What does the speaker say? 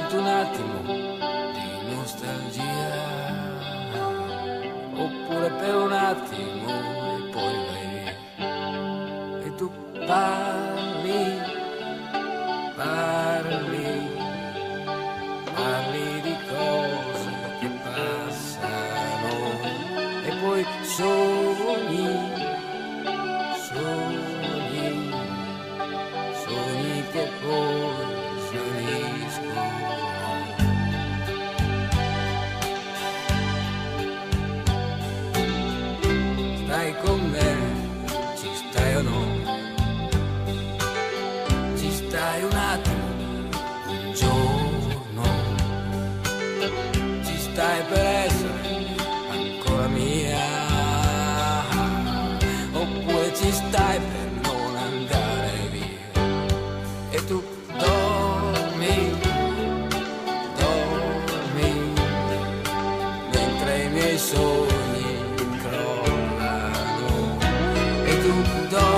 soltanto un attimo di nostalgia, oppure per un attimo e poi vai. E tu parli, parli, parli di cose che passano e poi sogni, sogni, sogni che poi svaniscono. Stai con me, ci stai o no? Ci stai un attimo, un giorno, ci stai per essere ancora mia, oppure ci stai per non andare via. E tu dormi, dormi, mentre i miei sogni crollano. E tu dormi,